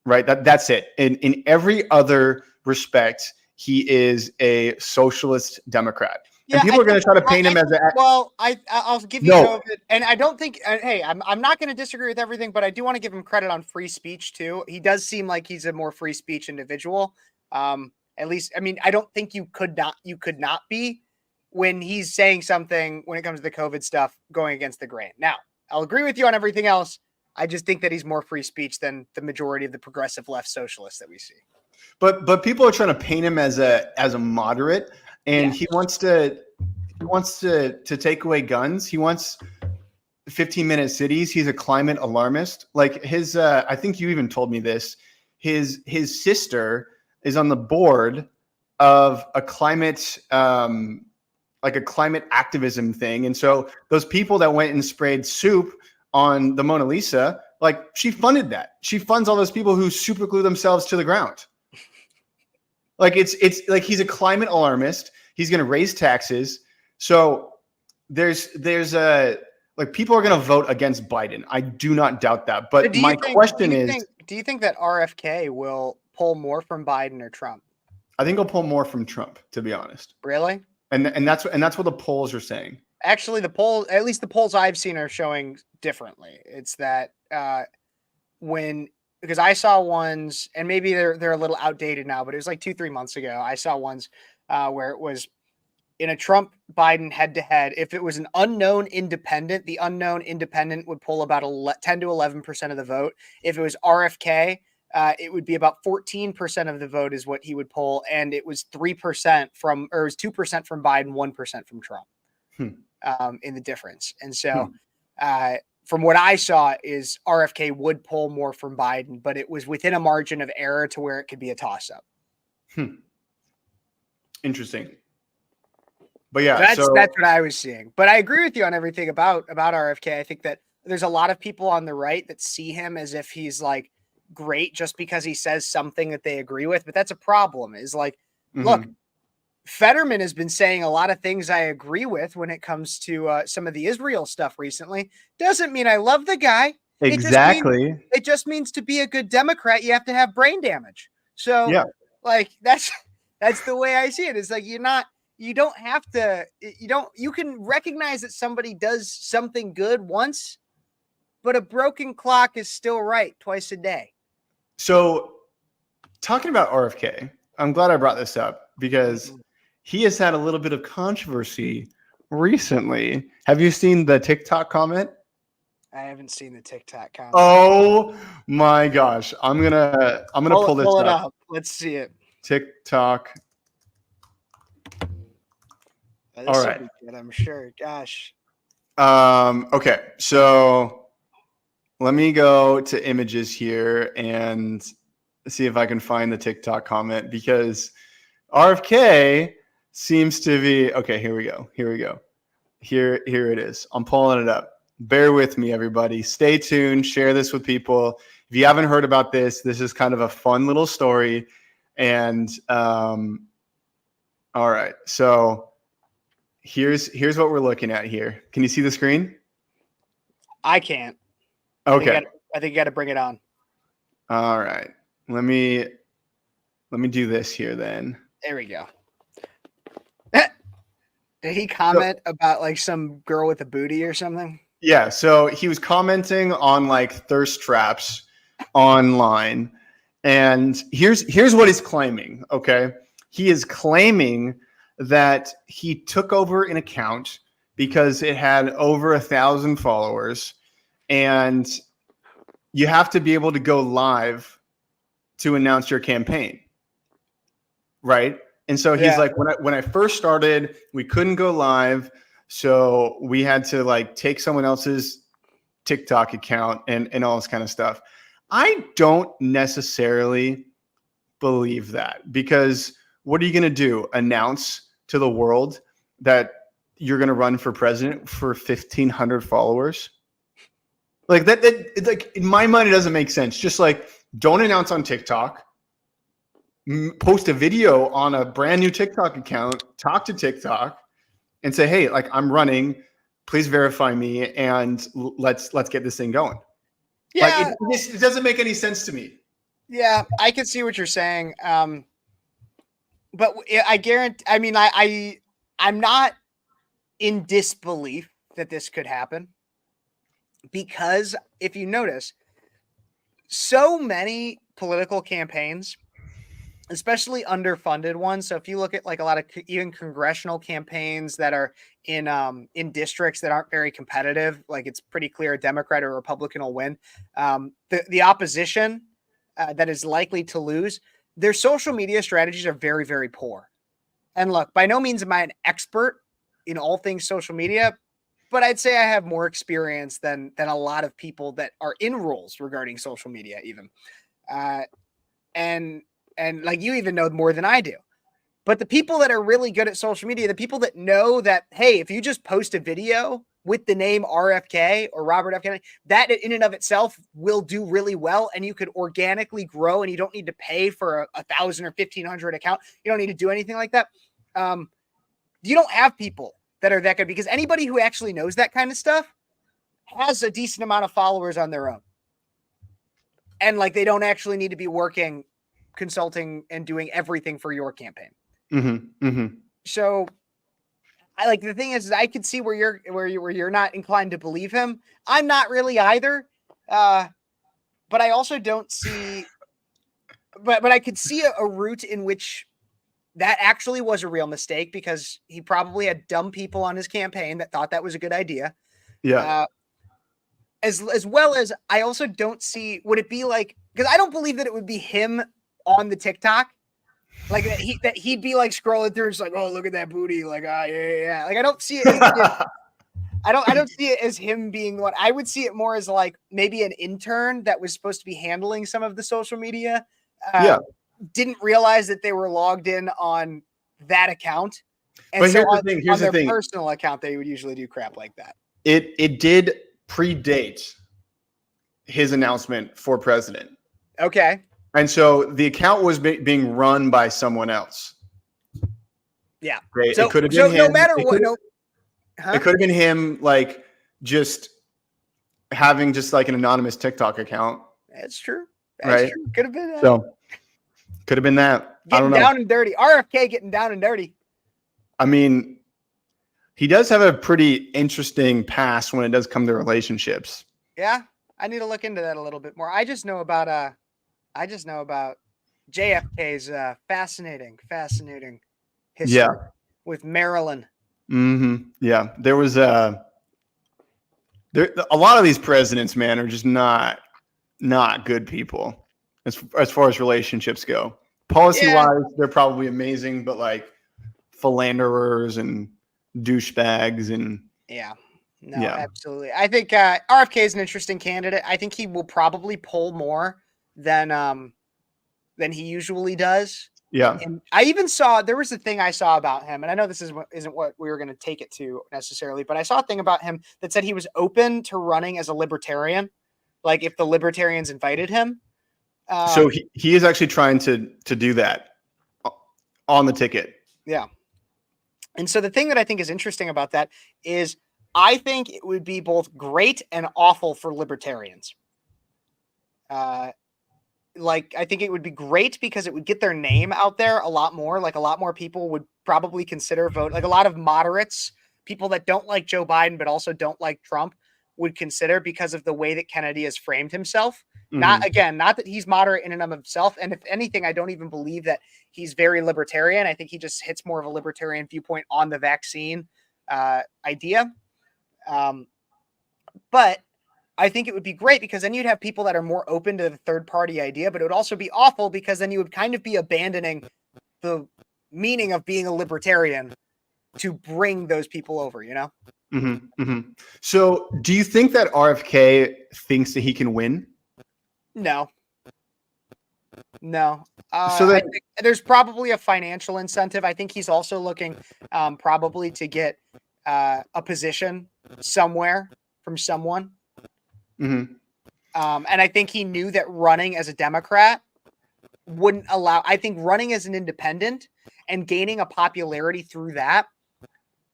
Right. That's it. In every other respect, he is a socialist Democrat. Yeah, and people are going to try to paint him as a. Well, I'll give you COVID, and I don't think. Hey, I'm not going to disagree with everything, but I do want to give him credit on free speech too. He does seem like he's a more free speech individual. At least, I mean, I don't think you could not be. When he's saying something when it comes to the COVID stuff going against the grain. Now, I'll agree with you on everything else. I just think that he's more free speech than the majority of the progressive left socialists that we see. But people are trying to paint him as a moderate, and he wants to take away guns. He wants 15-minute cities. He's a climate alarmist. Like his I think you even told me this. His sister is on the board of a climate like a climate activism thing. And so those people that went and sprayed soup on the Mona Lisa, like she funded that. She funds all those people who super glue themselves to the ground. Like it's like he's a climate alarmist. He's going to raise taxes. So there's like people are going to vote against Biden. I do not doubt that. But my question is, do you think that RFK will pull more from Biden or Trump? I think he'll pull more from Trump, to be honest. Really? And that's what the polls are saying. Actually, at least the polls I've seen are showing differently. It's that because I saw ones, and maybe they're a little outdated now, but it was like 2-3 months ago. I saw ones where it was in a Trump Biden head to head. If it was an unknown independent, the unknown independent would pull about 10 to 11% of the vote. If it was RFK, it would be about 14% of the vote is what he would pull. And it was 3% it was 2% from Biden, 1% from Trump in the difference. And so from what I saw is RFK would pull more from Biden, but it was within a margin of error to where it could be a toss up. Interesting. But yeah, that's what I was seeing. But I agree with you on everything about RFK. I think that there's a lot of people on the right that see him as if he's like great just because he says something that they agree with. But that's a problem. Is like, look, Fetterman has been saying a lot of things I agree with when it comes to some of the Israel stuff recently. Doesn't mean I love the guy. Exactly. It just means to be a good Democrat, you have to have brain damage. So, Yeah. like, that's the way I see it. It's like you don't have to, you can recognize that somebody does something good once, but a broken clock is still right twice a day. So, talking about RFK, I'm glad I brought this up because he has had a little bit of controversy recently. Have you seen the TikTok comment? I haven't seen the TikTok comment. Oh my gosh. I'm gonna pull this it up. up. Let's see it. TikTok. This All will right. be good, I'm sure. Gosh. Okay. So let me go to images here and see if I can find the TikTok comment because RFK seems to be okay. Here we go. Here it is. I'm pulling it up. Bear with me, everybody. Stay tuned. Share this with people. If you haven't heard about this, this is kind of a fun little story. And all right. So here's what we're looking at here. Can you see the screen? I can't. Okay. I think you got to bring it on. All right. Let me do this here then. There we go. Did he comment about like some girl with a booty or something? Yeah, so he was commenting on like thirst traps online. And here's what he's claiming, okay? He is claiming that he took over an account because it had over 1,000 followers and you have to be able to go live to announce your campaign. Right? And so he's like, when I first started, we couldn't go live. So we had to like take someone else's TikTok account and all this kind of stuff. I don't necessarily believe that because what are you going to do? Announce to the world that you're going to run for president for 1,500 followers? Like that like in my mind, it doesn't make sense. Just like don't announce on TikTok. Post a video on a brand new TikTok account, talk to TikTok and say, hey, like I'm running, please verify me and let's get this thing going. Yeah. Like it doesn't make any sense to me. Yeah, I can see what you're saying. But I guarantee, I mean, I'm not in disbelief that this could happen because if you notice, so many political campaigns, especially underfunded ones. So if you look at like a lot of even congressional campaigns that are in districts that aren't very competitive, like it's pretty clear a Democrat or a Republican will win. The opposition that is likely to lose, their social media strategies are very, very poor. And look, by no means am I an expert in all things social media, but I'd say I have more experience than a lot of people that are in roles regarding social media, even. And like you even know more than I do. But the people that are really good at social media, the people that know that, hey, if you just post a video with the name RFK or Robert F. Kennedy, that in and of itself will do really well. And you could organically grow and you don't need to pay for a 1,000 or 1,500 account. You don't need to do anything like that. You don't have people that are that good because anybody who actually knows that kind of stuff has a decent amount of followers on their own. And like, they don't actually need to be working, consulting and doing everything for your campaign. Mm-hmm, mm-hmm. So I like the thing is I could see where you're not inclined to believe him. I'm not really either. But I also don't see, but I could see a route in which that actually was a real mistake because he probably had dumb people on his campaign that thought that was a good idea. Yeah. As well as I also don't see, would it be like, because I don't believe that it would be him on the TikTok, like that he'd be like scrolling through, just like, oh, look at that booty, like, yeah. Like I don't see it. I don't see it as him being what I would see it more as like maybe an intern that was supposed to be handling some of the social media. Didn't realize that they were logged in on that account, and but so here's the thing. Personal account, they would usually do crap like that. It did predate his announcement for president. Okay. And so the account was being run by someone else. Yeah. Great. So, It could have so been no him. matter It what, could no. Huh? It could have been him, like, just having just like an anonymous TikTok account, That's true. That's right? true. Could have been So could have been that. I getting don't know. down and dirty. RFK getting down and dirty. I mean, he does have a pretty interesting past when it does come to relationships. Yeah, I need to look into that a little bit more. I just know about JFK's fascinating history Yeah. with Marilyn. Yeah. There was a lot of these presidents, man, are just not good people as far as relationships go. Policy wise, they're probably amazing, but like philanderers and douchebags and No, absolutely. I think RFK is an interesting candidate. I think he will probably poll more than he usually does. Yeah. And I even saw there was a thing I saw about him, and I know this isn't what we were going to take it to necessarily, but I saw a thing about him that said he was open to running as a libertarian, like if the libertarians invited him. So he is actually trying to do that on the ticket. Yeah. And so the thing that I think is interesting about that is I think it would be both great and awful for libertarians. Like, I think it would be great because it would get their name out there a lot more. Like, a lot more people would probably consider vote. Like, a lot of moderates, people that don't like Joe Biden but also don't like Trump, would consider because of the way that Kennedy has framed himself. Not that he's moderate in and of himself. And if anything, I don't even believe that he's very libertarian. I think he just hits more of a libertarian viewpoint on the vaccine idea. But I think it would be great because then you'd have people that are more open to the third party idea, but it would also be awful because then you would kind of be abandoning the meaning of being a libertarian to bring those people over, you know? So do you think that RFK thinks that he can win? No. So I think there's probably a financial incentive. I think he's also looking probably to get a position somewhere from someone. And I think he knew that running as a Democrat wouldn't allow. I think running as an independent and gaining a popularity through that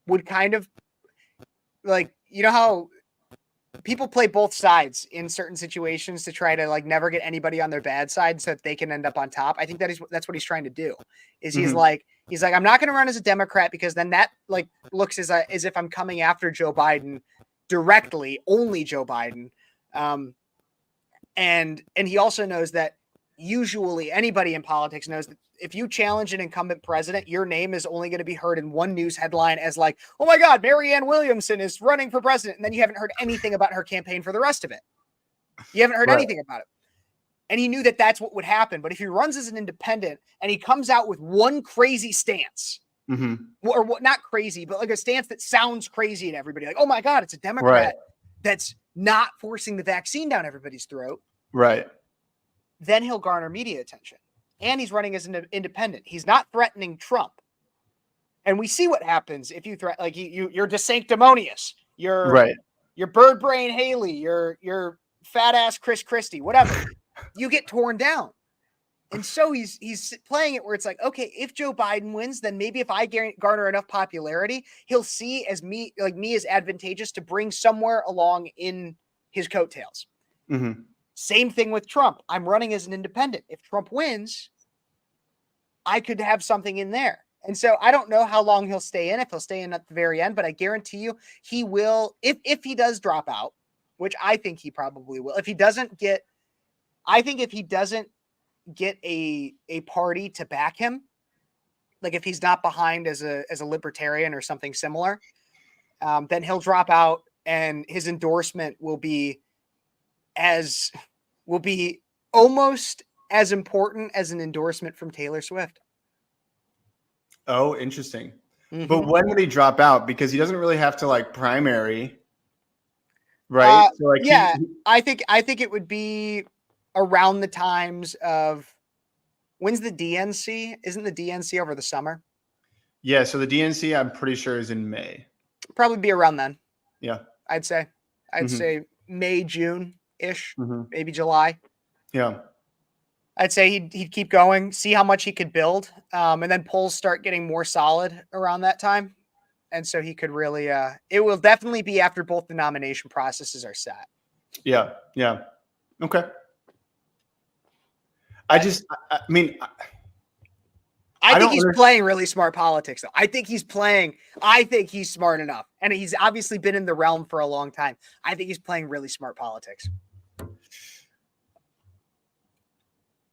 would kind of like, you know how people play both sides in certain situations to try to like never get anybody on their bad side so that they can end up on top. I think that's what he's trying to do. Is he's like I'm not going to run as a Democrat because then that like looks as if I'm coming after Joe Biden directly, only Joe Biden. And he also knows that usually anybody in politics knows that if you challenge an incumbent president, your name is only going to be heard in one news headline as like, oh my God, Marianne Williamson is running for president. And then you haven't heard anything about her campaign for the rest of it. You haven't heard anything about it. And he knew that that's what would happen. But if he runs as an independent and he comes out with one crazy stance, or what, not crazy, but like a stance that sounds crazy to everybody, like, oh my God, it's a Democrat that's not forcing the vaccine down everybody's throat. Right. Then he'll garner media attention. And he's running as an independent. He's not threatening Trump. And we see what happens if you threaten, like you're DeSanctimonious. You're bird brain Haley. You're fat ass Chris Christie. Whatever. You get torn down. And so he's playing it where it's like, okay, if Joe Biden wins, then maybe if I garner enough popularity, he'll see as me as advantageous to bring somewhere along in his coattails. Same thing with Trump. I'm running as an independent. If Trump wins, I could have something in there. And so I don't know how long he'll stay in, if he'll stay in at the very end, but I guarantee you he will, if he does drop out, which I think he probably will. If he doesn't get a party to back him, like if he's not behind as a libertarian or something similar, then he'll drop out and his endorsement will be almost as important as an endorsement from Taylor Swift. Oh, interesting. But when would he drop out? Because he doesn't really have to like primary, right? So like I think it would be around the times of when's the DNC? Isn't the DNC over the summer? Yeah, so the DNC I'm pretty sure is in May. Probably be around then. Yeah. I'd say May, June-ish, maybe July. Yeah. I'd say he'd keep going, see how much he could build, and then polls start getting more solid around that time. And so he could really, it will definitely be after both the nomination processes are set. Yeah. Yeah. Okay. I mean, I think he's playing really smart politics, though. I think he's smart enough. And he's obviously been in the realm for a long time. I think he's playing really smart politics.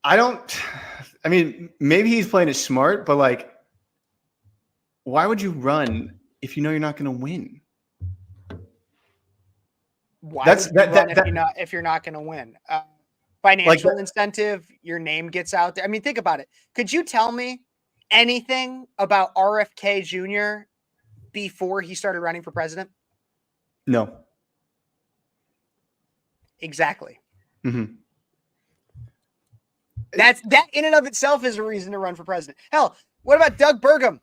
I mean, maybe he's playing it smart, but like, why would you run if you know you're not going to win? Why would you run if you're not going to win? Financial incentive, your name gets out there. I mean, think about it. Could you tell me anything about RFK Jr. before he started running for president? No. Exactly. Mm-hmm. That in and of itself is a reason to run for president. Hell, what about Doug Burgum?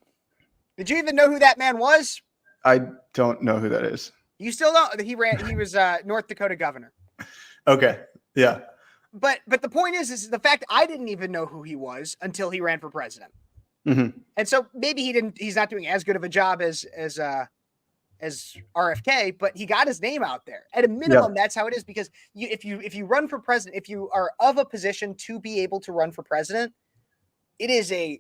Did you even know who that man was? I don't know who that is. You still don't? He was North Dakota governor. Okay. Yeah. But the point is the fact I didn't even know who he was until he ran for president. Mm-hmm. And so maybe he's not doing as good of a job as RFK, but he got his name out there. At a minimum, that's how it is, because if you run for president, if you are of a position to be able to run for president, it is a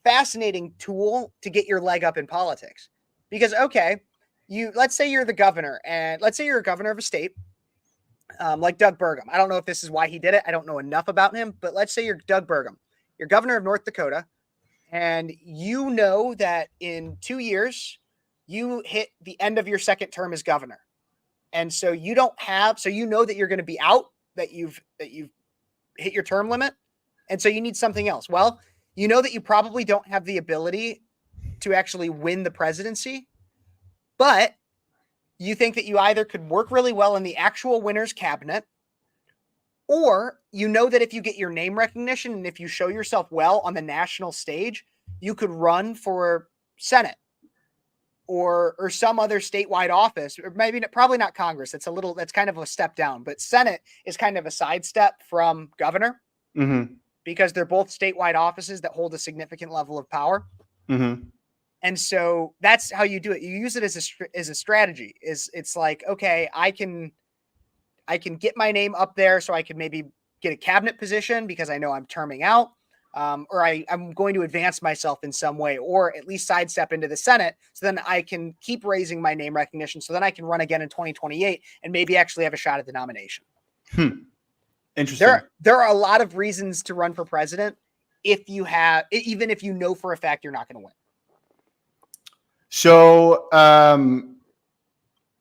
fascinating tool to get your leg up in politics. Because let's say you're the governor, and let's say you're a governor of a state, like Doug Burgum. I don't know if this is why he did it. I don't know enough about him, but let's say you're Doug Burgum. You're governor of North Dakota, and you know that in 2 years you hit the end of your second term as governor. And so you know that you're going to be out, that you've hit your term limit. And so you need something else. Well, you know that you probably don't have the ability to actually win the presidency, but you think that you either could work really well in the actual winner's cabinet, or you know that if you get your name recognition and if you show yourself well on the national stage, you could run for Senate or some other statewide office, or probably not Congress. That's kind of a step down, but Senate is kind of a sidestep from governor, because they're both statewide offices that hold a significant level of power. Mm-hmm. And so that's how you do it. You use it as a strategy. It's like, okay, I can get my name up there so I can maybe get a cabinet position because I know I'm terming out, or I'm going to advance myself in some way, or at least sidestep into the Senate. So then I can keep raising my name recognition. So then I can run again in 2028 and maybe actually have a shot at the nomination. Interesting. There are a lot of reasons to run for president even if you know for a fact you're not going to win. So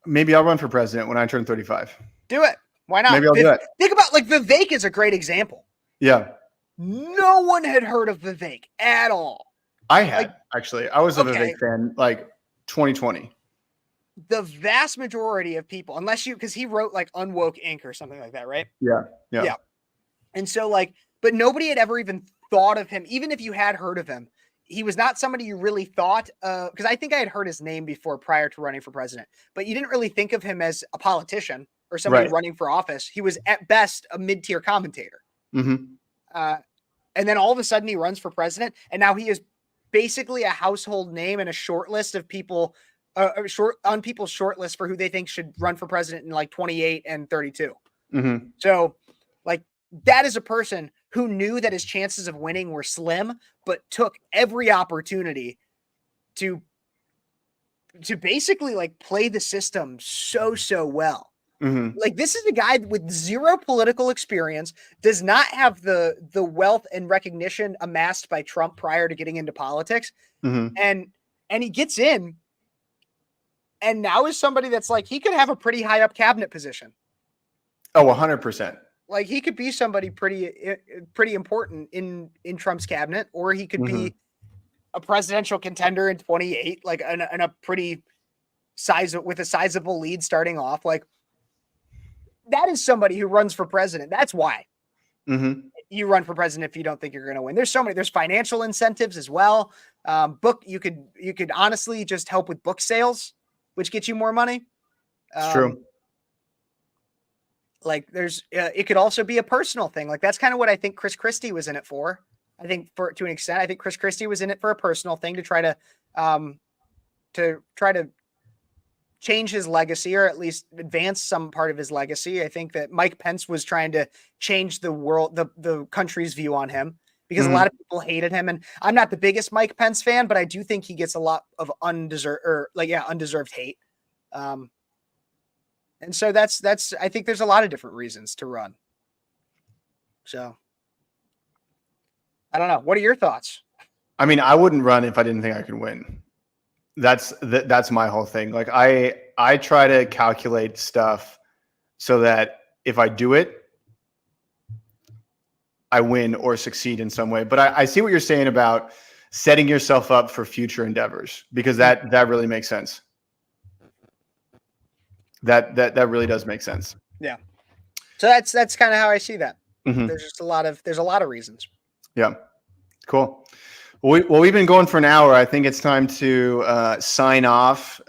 maybe I'll run for president when I turn 35. Do it. Why not? Maybe I'll do it. Think about, like, Vivek is a great example. Yeah. No one had heard of Vivek at all. I had, actually. I was a Vivek fan, like 2020. The vast majority of people, because he wrote like Unwoke Inc. or something like that, right? Yeah. And so but nobody had ever even thought of him. Even if you had heard of him, he was not somebody you really thought, because I think I had heard his name before prior to running for president, but you didn't really think of him as a politician or somebody running for office. He was at best a mid-tier commentator. And then all of a sudden he runs for president, and now he is basically a household name and a short list of people, on people's short list for who they think should run for president in like 28 and 32. So that is a person who knew that his chances of winning were slim, but took every opportunity to basically play the system so well. This is a guy with zero political experience, does not have the wealth and recognition amassed by Trump prior to getting into politics. And he gets in, and now is somebody that's he could have a pretty high up cabinet position. Oh, 100%. He could be somebody pretty important in Trump's cabinet, or he could be a presidential contender in 28, in a pretty with a sizable lead starting off. That is somebody who runs for president. That's why you run for president if you don't think you're going to win. There's financial incentives as well. You could honestly just help with book sales, which gets you more money. It's true. Like there's, it could also be a personal thing. Like that's kind of what I think Chris Christie was in it for. I think to an extent, I think Chris Christie was in it for a personal thing to try to change his legacy, or at least advance some part of his legacy. I think that Mike Pence was trying to change the world, the country's view on him, because a lot of people hated him. And I'm not the biggest Mike Pence fan, but I do think he gets a lot of undeserved hate. And so that's, I think there's a lot of different reasons to run. So I don't know. What are your thoughts? I mean, I wouldn't run if I didn't think I could win. That's my whole thing. Like I try to calculate stuff so that if I do it, I win or succeed in some way. But I see what you're saying about setting yourself up for future endeavors, because that really makes sense. That really does make sense. Yeah. So that's kind of how I see that. Mm-hmm. There's a lot of reasons. Yeah. Cool. Well, we've been going for an hour. I think it's time to sign off.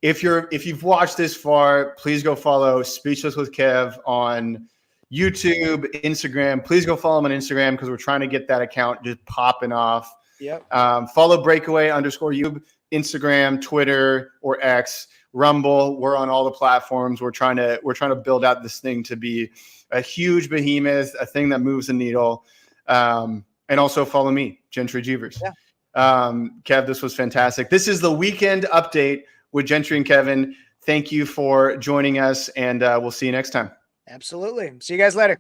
If you've watched this far, please go follow Speechless with Kev on YouTube, Instagram. Please go follow him on Instagram, because we're trying to get that account just popping off. Yep. Follow breakaway_YouTube, Instagram, Twitter, or X, Rumble. We're on all the platforms. We're trying to build out this thing to be a huge behemoth, a thing that moves the needle. And also follow me, Gentry Jeevers. Yeah. Kev, this was fantastic. This is the weekend update with Gentry and Kevin. Thank you for joining us, and we'll see you next time. Absolutely. See you guys later.